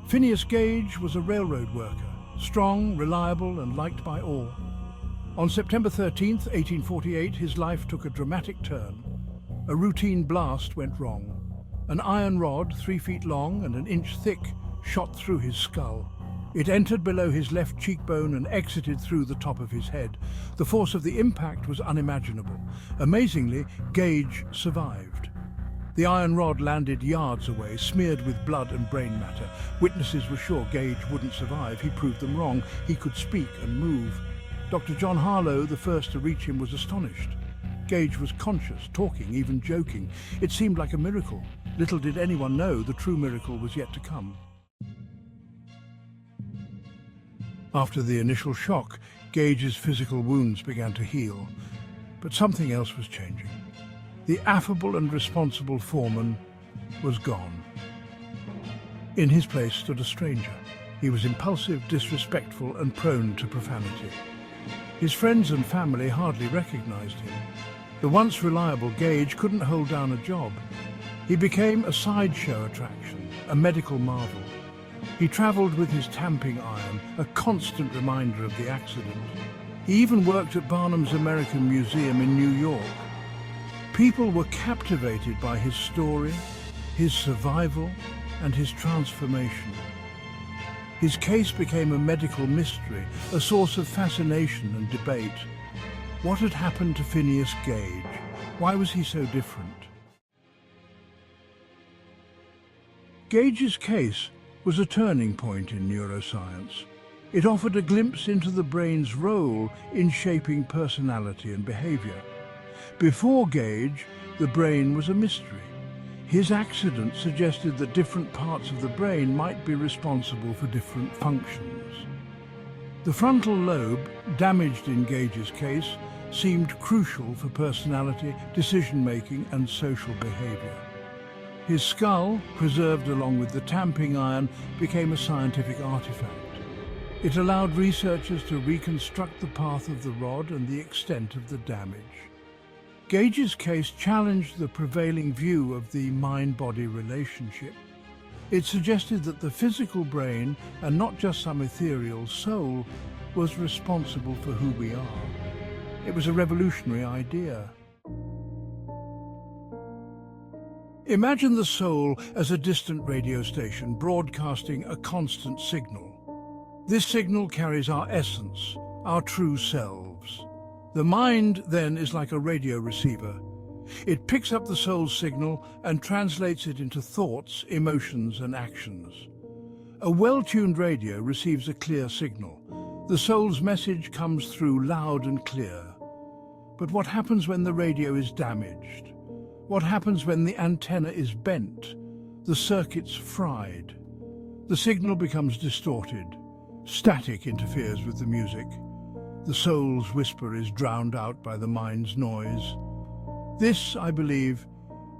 Phineas Gage was a railroad worker, strong, reliable, and liked by all. On September 13th, 1848, his life took a dramatic turn. A routine blast went wrong. An iron rod, 3 feet long and an inch thick, shot through his skull. It entered below his left cheekbone and exited through the top of his head. The force of the impact was unimaginable. Amazingly, Gage survived. The iron rod landed yards away, smeared with blood and brain matter. Witnesses were sure Gage wouldn't survive. He proved them wrong. He could speak and move. Dr. John Harlow, the first to reach him, was astonished. Gage was conscious, talking, even joking. It seemed like a miracle. Little did anyone know the true miracle was yet to come. After the initial shock, Gage's physical wounds began to heal. But something else was changing. The affable and responsible foreman was gone. In his place stood a stranger. He was impulsive, disrespectful, and prone to profanity. His friends and family hardly recognized him. The once reliable Gage couldn't hold down a job. He became a sideshow attraction, a medical marvel. He traveled with his tamping iron, a constant reminder of the accident. He even worked at Barnum's American Museum in New York. People were captivated by his story, his survival, and his transformation. His case became a medical mystery, a source of fascination and debate. What had happened to Phineas Gage? Why was he so different? Gage's case was a turning point in neuroscience. It offered a glimpse into the brain's role in shaping personality and behavior. Before Gage, the brain was a mystery. His accident suggested that different parts of the brain might be responsible for different functions. The frontal lobe, damaged in Gage's case, seemed crucial for personality, decision-making, and social behavior. His skull, preserved along with the tamping iron, became a scientific artifact. It allowed researchers to reconstruct the path of the rod and the extent of the damage. Gage's case challenged the prevailing view of the mind-body relationship. It suggested that the physical brain, and not just some ethereal soul, was responsible for who we are. It was a revolutionary idea. Imagine the soul as a distant radio station broadcasting a constant signal. This signal carries our essence, our true selves. The mind, then, is like a radio receiver. It picks up the soul's signal and translates it into thoughts, emotions, and actions. A well-tuned radio receives a clear signal. The soul's message comes through loud and clear. But what happens when the radio is damaged? What happens when the antenna is bent, the circuits fried? The signal becomes distorted. Static interferes with the music. The soul's whisper is drowned out by the mind's noise. This, I believe,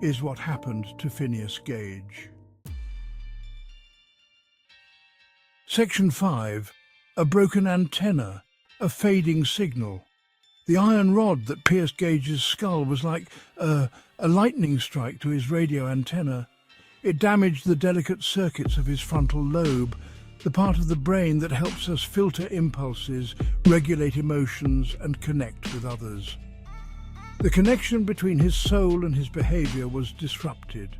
is what happened to Phineas Gage. Section 5. A broken antenna, a fading signal. The iron rod that pierced Gage's skull was like a lightning strike to his radio antenna. It damaged the delicate circuits of his frontal lobe, the part of the brain that helps us filter impulses, regulate emotions, and connect with others. The connection between his soul and his behavior was disrupted.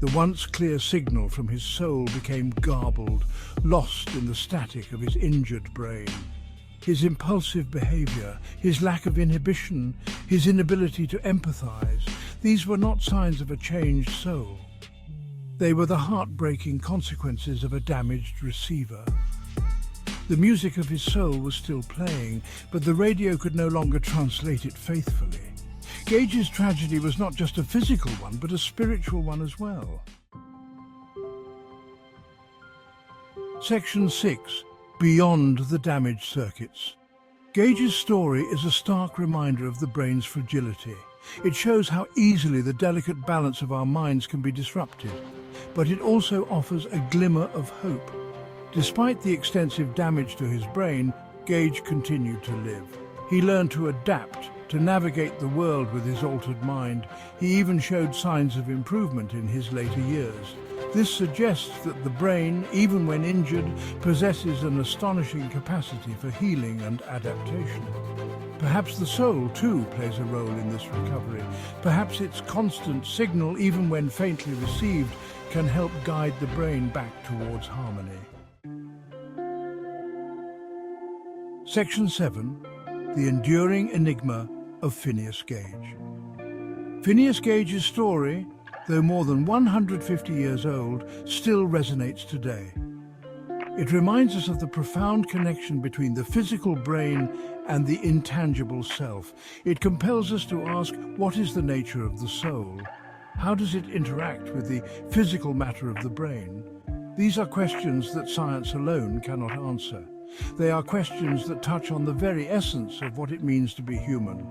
The once clear signal from his soul became garbled, lost in the static of his injured brain. His impulsive behavior, his lack of inhibition, his inability to empathize, these were not signs of a changed soul. They were the heartbreaking consequences of a damaged receiver. The music of his soul was still playing, but the radio could no longer translate it faithfully. Gage's tragedy was not just a physical one, but a spiritual one as well. Section 6. Beyond the damaged circuits. Gage's story is a stark reminder of the brain's fragility. It shows how easily the delicate balance of our minds can be disrupted, but it also offers a glimmer of hope. Despite the extensive damage to his brain, Gage continued to live. He learned to adapt, to navigate the world with his altered mind. He even showed signs of improvement in his later years. This suggests that the brain, even when injured, possesses an astonishing capacity for healing and adaptation. Perhaps the soul, too, plays a role in this recovery. Perhaps its constant signal, even when faintly received, can help guide the brain back towards harmony. Section 7. The enduring enigma of Phineas Gage. Phineas Gage's story, though more than 150 years old, still resonates today. It reminds us of the profound connection between the physical brain and the intangible self. It compels us to ask, what is the nature of the soul? How does it interact with the physical matter of the brain? These are questions that science alone cannot answer. They are questions that touch on the very essence of what it means to be human.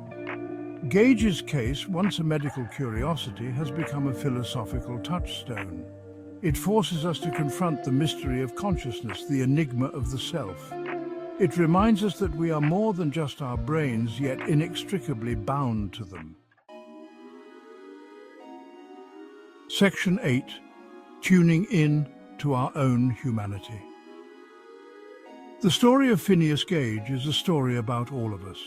Gage's case, once a medical curiosity, has become a philosophical touchstone. It forces us to confront the mystery of consciousness, the enigma of the self. It reminds us that we are more than just our brains, yet inextricably bound to them. Section 8. Tuning in to our own humanity. The story of Phineas Gage is a story about all of us.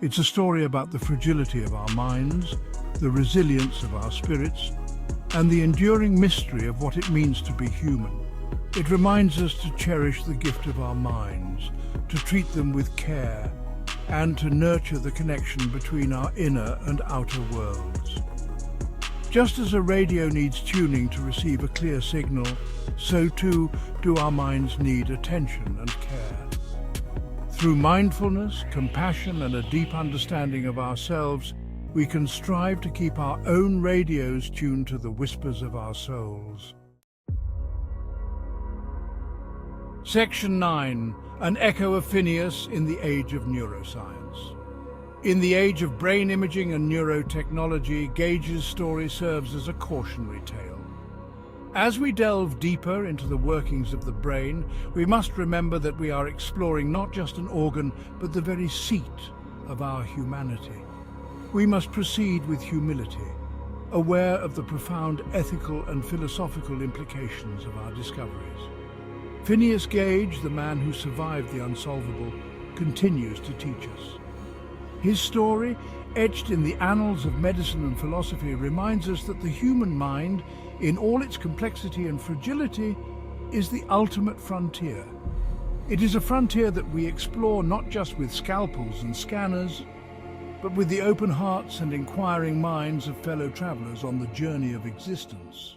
It's a story about the fragility of our minds, the resilience of our spirits, and the enduring mystery of what it means to be human. It reminds us to cherish the gift of our minds, to treat them with care, and to nurture the connection between our inner and outer worlds. Just as a radio needs tuning to receive a clear signal, so too do our minds need attention and care. Through mindfulness, compassion, and a deep understanding of ourselves, we can strive to keep our own radios tuned to the whispers of our souls. Section 9. An echo of Phineas in the age of neuroscience. In the age of brain imaging and neurotechnology, Gage's story serves as a cautionary tale. As we delve deeper into the workings of the brain, we must remember that we are exploring not just an organ, but the very seat of our humanity. We must proceed with humility, aware of the profound ethical and philosophical implications of our discoveries. Phineas Gage, the man who survived the unsolvable, continues to teach us. His story, etched in the annals of medicine and philosophy, reminds us that the human mind, in all its complexity and fragility, is the ultimate frontier. It is a frontier that we explore not just with scalpels and scanners, but with the open hearts and inquiring minds of fellow travelers on the journey of existence.